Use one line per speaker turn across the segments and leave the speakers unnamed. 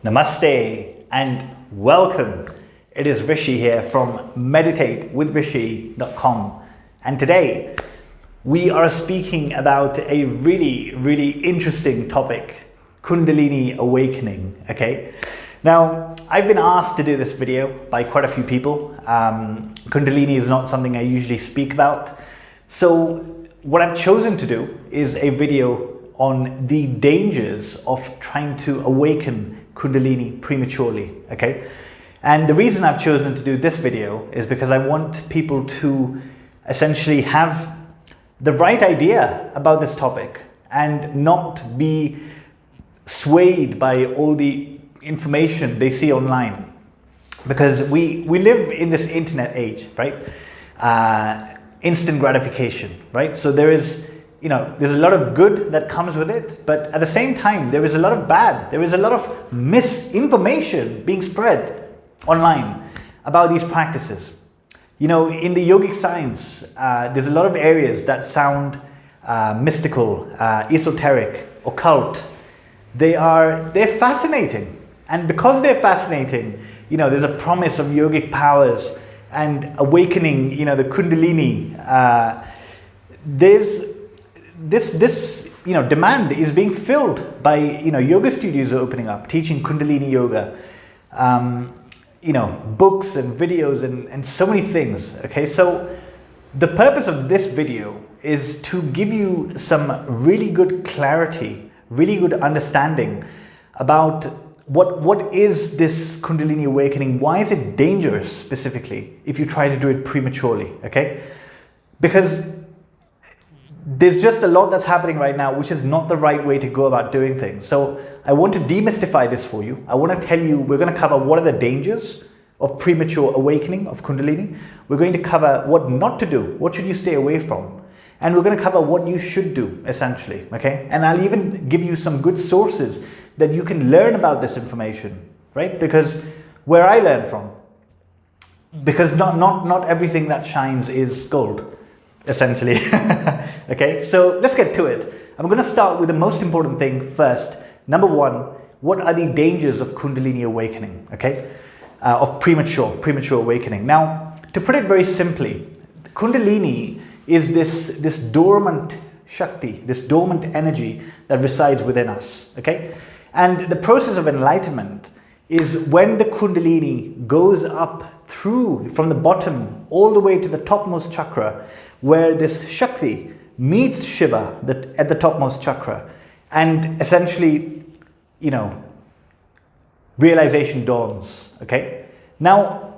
Namaste and welcome. It is Rishi here from meditatewithrishi.com, and today we are speaking about a really interesting topic, Kundalini awakening. Okay, now I've been asked to do this video by quite a few people. Kundalini is not something I usually speak about, so what I've chosen to do is a video on the dangers of trying to awaken Kundalini prematurely. Okay, and the reason I've chosen to do this video is because I want people to essentially have the right idea about this topic and not be swayed by all the information they see online, because we live in this internet age, right? Instant gratification, right? So there's a lot of good that comes with it, but at the same time, there is a lot of bad. There is a lot of misinformation being spread online about these practices. In the yogic science, there's a lot of areas that sound mystical, esoteric, occult. They're fascinating. And because they're fascinating, there's a promise of yogic powers and awakening, the Kundalini. There's this demand is being filled by yoga studios are opening up, teaching Kundalini yoga, books and videos and so many things. Okay, so the purpose of this video is to give you some really good clarity, really good understanding about what is this Kundalini awakening. Why is it dangerous specifically if you try to do it prematurely? Okay, because there's just a lot that's happening right now, which is not the right way to go about doing things. So I want to demystify this for you. I want to tell you, we're going to cover what are the dangers of premature awakening of Kundalini. We're going to cover what not to do, what should you stay away from. And we're going to cover what you should do, essentially, okay? And I'll even give you some good sources that you can learn about this information, right? Because where I learn from, because not everything that shines is gold, essentially. Okay, so let's get to it. I'm going to start with the most important thing first. Number one, what are the dangers of Kundalini awakening? Okay, of premature awakening. Now, to put it very simply, Kundalini is this dormant Shakti, this dormant energy that resides within us. Okay, and the process of enlightenment is when the Kundalini goes up from the bottom all the way to the topmost chakra, where this Shakti meets Shiva at the topmost chakra, and essentially, realization dawns. Okay, now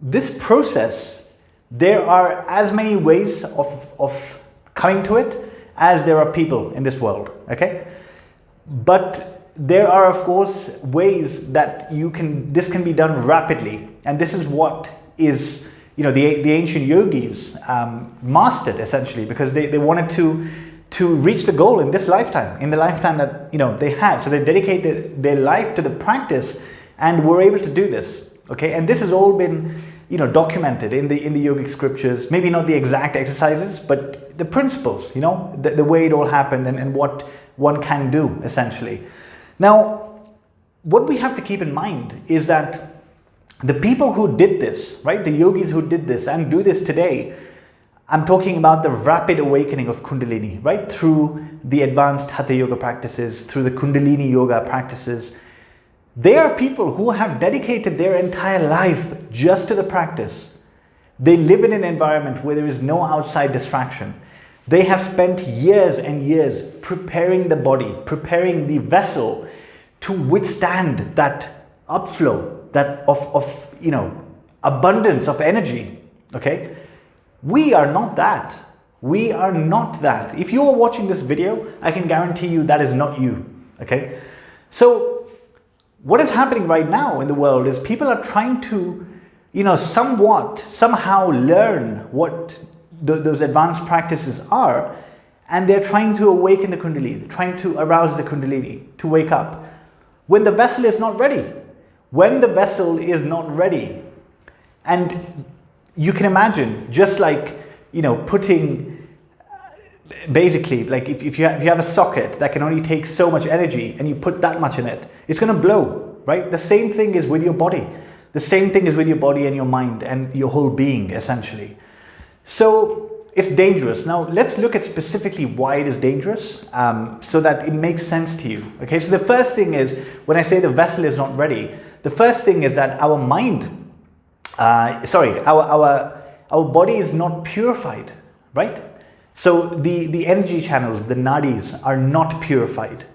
this process, there are as many ways of coming to it as there are people in this world. Okay, but there are, of course, ways that this can be done rapidly, and this is what is the ancient yogis mastered, essentially, because they wanted to reach the goal in this lifetime, in the lifetime that they had. So they dedicated their life to the practice and were able to do this. Okay, and this has all been documented in the yogic scriptures. Maybe not the exact exercises, but the principles. The way it all happened and what one can do, essentially. Now, what we have to keep in mind is that the people who did this, right, the yogis who did this and do this today, I'm talking about the rapid awakening of Kundalini, right, through the advanced Hatha Yoga practices, through the Kundalini Yoga practices. They are people who have dedicated their entire life just to the practice. They live in an environment where there is no outside distraction. They have spent years and years preparing the body, preparing the vessel to withstand that upflow, that of abundance of energy. Okay, we are not that. We are not that. If you are watching this video, I can guarantee you that is not you. Okay, so what is happening right now in the world is people are trying to somehow learn what those advanced practices are, and they're trying to awaken the Kundalini, they're trying to arouse the Kundalini to wake up when the vessel is not ready. When the vessel is not ready, and you can imagine, just like putting basically, like if you have a socket that can only take so much energy and you put that much in it, it's going to blow. right? The same thing is with your body. The same thing is with your body and your mind and your whole being, essentially. So it's dangerous. Now let's look at specifically why it is dangerous, so that it makes sense to you. Okay, so the first thing is, when I say the vessel is not ready, the first thing is that our mind, our body is not purified, right? So the energy channels, the nadis, are not purified.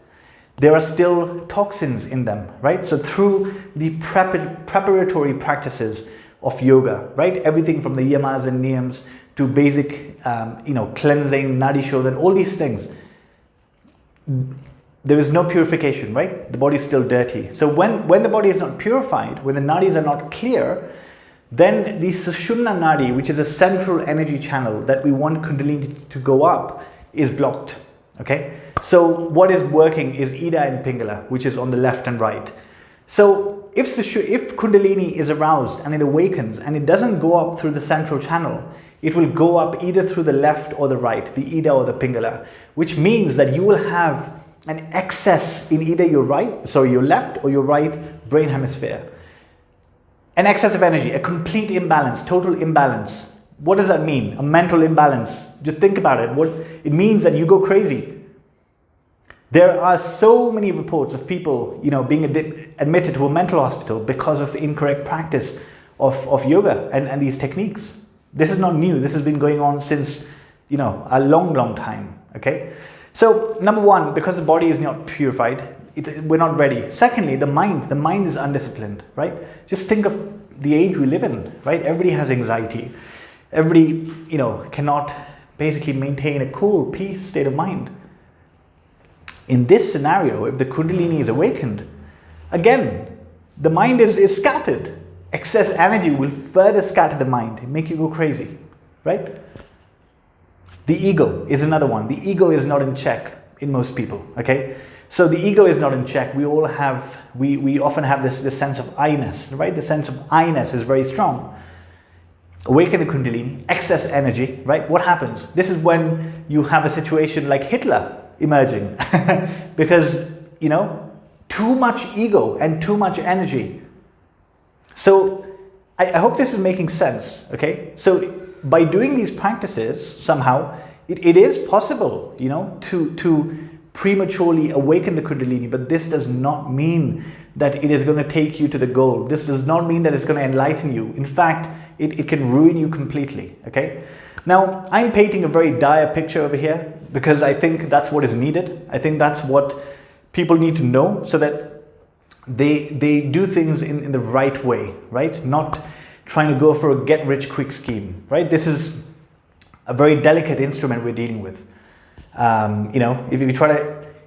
There are still toxins in them, right? So through the preparatory practices of yoga, right? Everything from the yamas and niyams to basic, cleansing, nadi shodhan, all these things. There is no purification, right? The body is still dirty. So when the body is not purified, when the nadis are not clear, then the Sushumna Nadi, which is a central energy channel that we want Kundalini to go up, is blocked. Okay? So what is working is Ida and Pingala, which is on the left and right. So if Kundalini is aroused and it awakens and it doesn't go up through the central channel, it will go up either through the left or the right, the Ida or the Pingala, which means that you will have an excess in either your left or your right brain hemisphere. An excess of energy, a complete imbalance, total imbalance. What does that mean? A mental imbalance. Just think about it. It means that you go crazy. There are so many reports of people, being admitted to a mental hospital because of incorrect practice of yoga and these techniques. This is not new. This has been going on since, a long, long time. Okay. So number one, because the body is not purified, we're not ready. Secondly, the mind is undisciplined, right? Just think of the age we live in, right? Everybody has anxiety. Everybody, cannot basically maintain a cool, peace state of mind. In this scenario, if the Kundalini is awakened, again, the mind is scattered. Excess energy will further scatter the mind, make you go crazy, right? The ego is another one. The ego is not in check in most people, okay? So the ego is not in check. We often have this sense of I-ness, right? The sense of I-ness is very strong. Awaken the Kundalini, excess energy, right? What happens? This is when you have a situation like Hitler emerging because, too much ego and too much energy. So I hope this is making sense, okay? So by doing these practices, somehow, it is possible, to prematurely awaken the Kundalini, but this does not mean that it is going to take you to the goal. This does not mean that it's going to enlighten you. In fact, it can ruin you completely, okay? Now, I'm painting a very dire picture over here because I think that's what is needed. I think that's what people need to know so that they do things in the right way, right? Not trying to go for a get-rich-quick scheme, right? This is a very delicate instrument we're dealing with.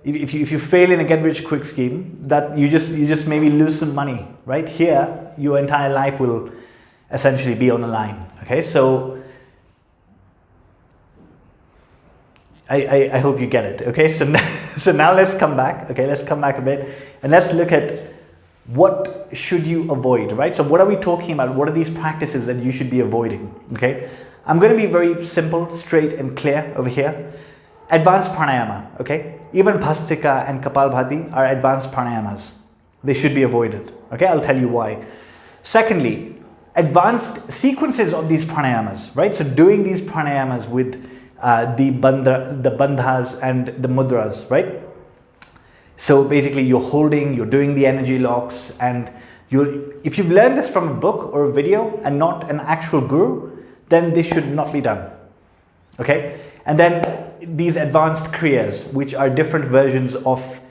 If you fail in a get-rich-quick scheme, that you just maybe lose some money, right? Here, your entire life will essentially be on the line. Okay, so I hope you get it. Okay, so now let's come back. Okay, let's come back a bit and let's look at what should you avoid, right? So what are we talking about? What are these practices that you should be avoiding? Okay, I'm going to be very simple, straight and clear over here. Advanced pranayama, okay? Even Bhastika and Kapalbhati are advanced pranayamas. They should be avoided, okay? I'll tell you why. Secondly, advanced sequences of these pranayamas, right? So doing these pranayamas with the bandhas and the mudras, right? So basically you're doing the energy locks, and if you've learned this from a book or a video and not an actual guru, then this should not be done, okay? And then these advanced kriyas, which are different versions of,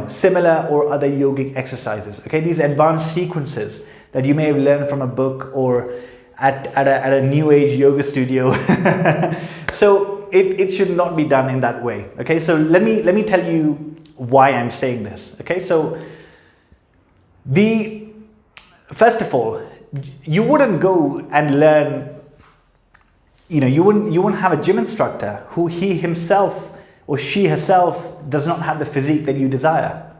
similar or other yogic exercises, okay? These advanced sequences that you may have learned from a book or at a new age yoga studio. So it should not be done in that way, okay? So let me tell you why I'm saying this, okay? So first of all, you wouldn't go and learn, you wouldn't have a gym instructor who he himself or she herself does not have the physique that you desire,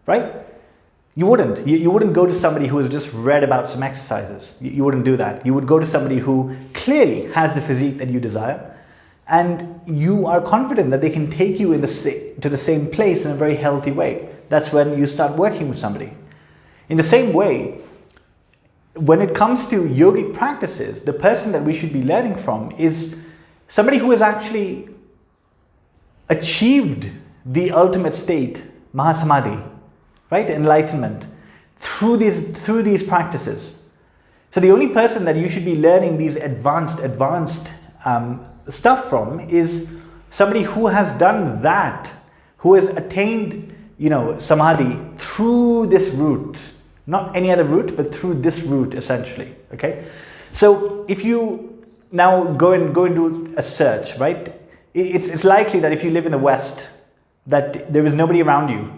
right? You wouldn't. You wouldn't go to somebody who has just read about some exercises. You wouldn't do that. You would go to somebody who clearly has the physique that you desire, and you are confident that they can take you to the same place in a very healthy way. That's when you start working with somebody. In the same way, when it comes to yogic practices, the person that we should be learning from is somebody who has actually achieved the ultimate state, Mahasamadhi, right? Enlightenment, through these practices. So the only person that you should be learning these advanced stuff from is somebody who has done that, who has attained, samadhi through this route, not any other route, but through this route essentially. Okay, so if you now go and do a search, right? It's likely that if you live in the West, that there is nobody around you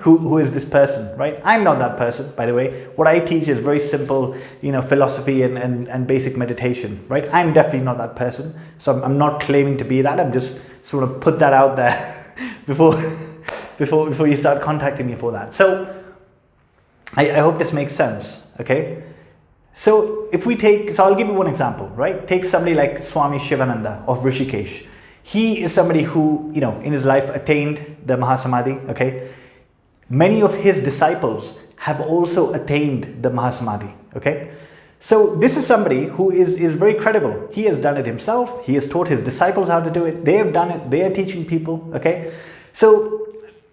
who is this person, right? I'm not that person, by the way. What I teach is very simple, philosophy and basic meditation, right? I'm definitely not that person. So I'm not claiming to be that. I'm just sort of put that out there before you start contacting me for that. So I hope this makes sense, okay? So I'll give you one example, right? Take somebody like Swami Shivananda of Rishikesh. He is somebody who, in his life attained the Mahasamadhi, okay? Many of his disciples have also attained the Mahasamadhi, okay? So this is somebody who is very credible. He has done it himself. He has taught his disciples how to do it. They have done it. They are teaching people, okay? So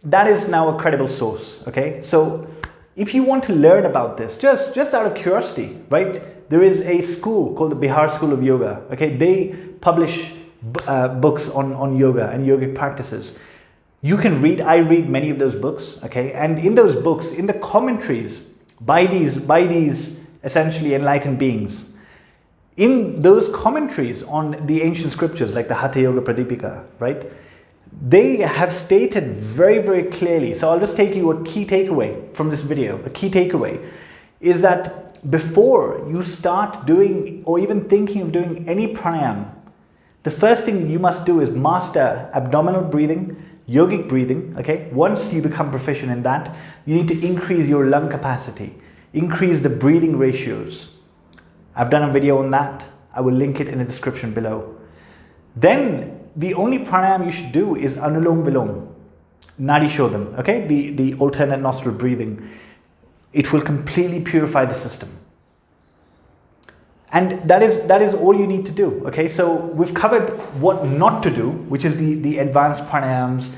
that is now a credible source, okay? So if you want to learn about this, just out of curiosity, right? There is a school called the Bihar School of Yoga, okay? They publish books on yoga and yogic practices. You can read, I read many of those books, okay? And in those books, in the commentaries by these essentially enlightened beings, in those commentaries on the ancient scriptures like the Hatha Yoga Pradipika, right? They have stated very, very clearly. So I'll just take you a key takeaway from this video. A key takeaway is that before you start doing or even thinking of doing any pranayama, the first thing you must do is master abdominal breathing, yogic breathing, okay? Once you become proficient in that, you need to increase your lung capacity, increase the breathing ratios. I've done a video on that. I will link it in the description below. Then the only pranayama you should do is Anulom Vilom, Nadi Shodhan, okay? The alternate nostril breathing. It will completely purify the system. And that is all you need to do, okay? So we've covered what not to do, which is the advanced pranayams,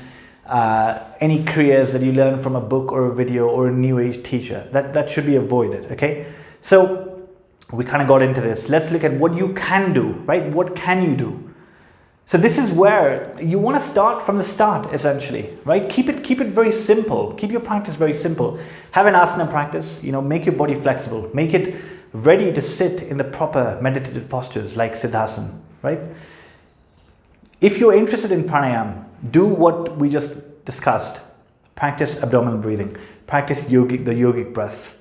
any kriyas that you learn from a book or a video or a new age teacher. That should be avoided, okay? So we kind of got into this. Let's look at what you can do, right? What can you do? So this is where you want to start from the start, essentially, right? Keep it very simple. Keep your practice very simple. Have an asana practice, make your body flexible. Make it ready to sit in the proper meditative postures like Siddhasana, right? If you're interested in pranayama, do what we just discussed. Practice abdominal breathing. Practice the yogic breath.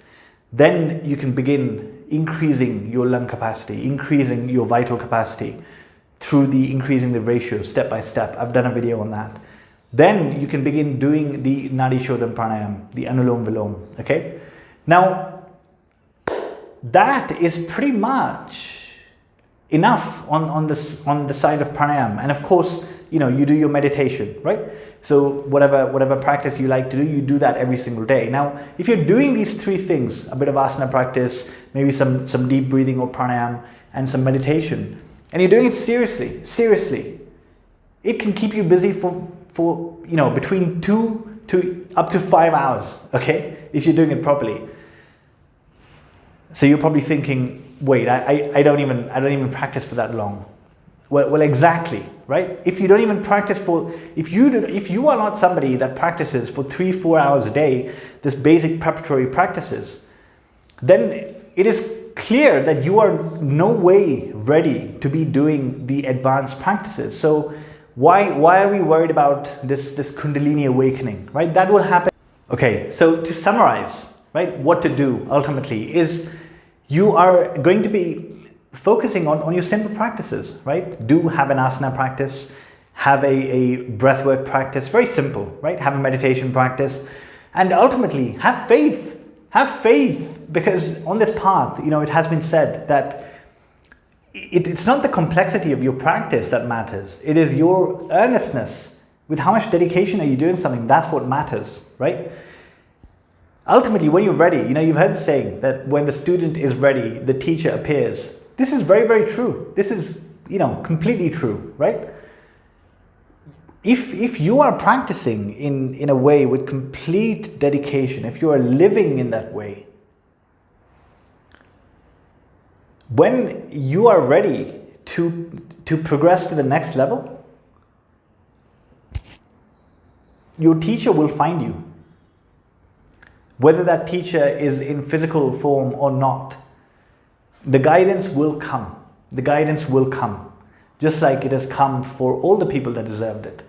Then you can begin increasing your lung capacity, increasing your vital capacity through increasing the ratio step by step. I've done a video on that. Then you can begin doing the Nadi Shodhan pranayama, the Anulom Vilom, okay? Now, that is pretty much enough on the side of pranayama. And of course, you do your meditation, right? So whatever practice you like to do, you do that every single day. Now, if you're doing these three things, a bit of asana practice, maybe some deep breathing or pranayama, and some meditation, and you're doing it seriously, it can keep you busy for between 2 to up to 5 hours, okay? If you're doing it properly. So you're probably thinking, wait, I don't even practice for that long. Well, exactly, right? If you don't even practice if you are not somebody that practices for 3-4 hours a day, this basic preparatory practices, then it is clear that you are no way ready to be doing the advanced practices. So why are we worried about this Kundalini awakening, right? That will happen. Okay, so to summarize, right, what to do ultimately is you are going to be focusing on your simple practices, right? Do have an asana practice, have a breathwork practice, very simple, right? Have a meditation practice, and ultimately have faith. Have faith, because on this path, it has been said that it's not the complexity of your practice that matters. It is your earnestness. With how much dedication are you doing something? That's what matters, right? Ultimately, when you're ready, you've heard the saying that when the student is ready, the teacher appears. This is very, very true. This is, completely true, right? If you are practicing in a way with complete dedication, if you are living in that way, when you are ready to progress to the next level, your teacher will find you. Whether that teacher is in physical form or not, the guidance will come. The guidance will come. Just like it has come for all the people that deserved it.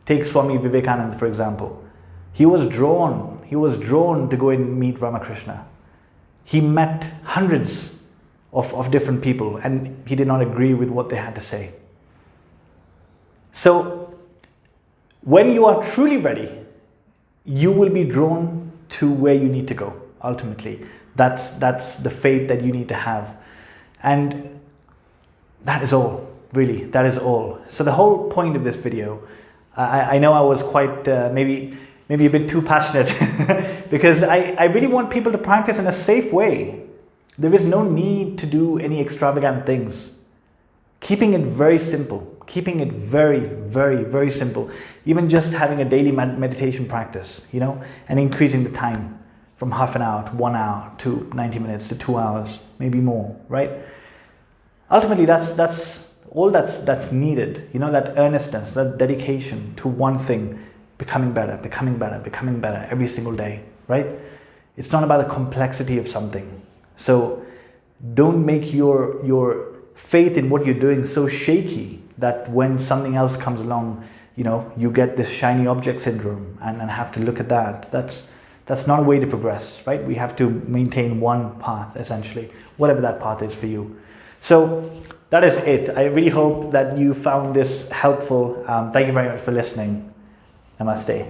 Take Swami Vivekananda, for example. He was drawn to go and meet Ramakrishna. He met hundreds of different people and he did not agree with what they had to say. So when you are truly ready, you will be drawn to where you need to go, ultimately. That's the faith that you need to have. And that is all, really, that is all. So the whole point of this video, I know I was quite, maybe a bit too passionate because I really want people to practice in a safe way. There is no need to do any extravagant things. Keeping it very simple, keeping it very, very, very simple. Even just having a daily meditation practice, and increasing the time from half an hour to 1 hour to 90 minutes to 2 hours, maybe more, right? Ultimately, that's all that's needed, that earnestness, that dedication to one thing, becoming better every single day, right? It's not about the complexity of something. So don't make your faith in what you're doing so shaky that when something else comes along, you get this shiny object syndrome and have to look at that. That's not a way to progress, right? We have to maintain one path, essentially, whatever that path is for you. So that is it. I really hope that you found this helpful. Thank you very much for listening. Namaste.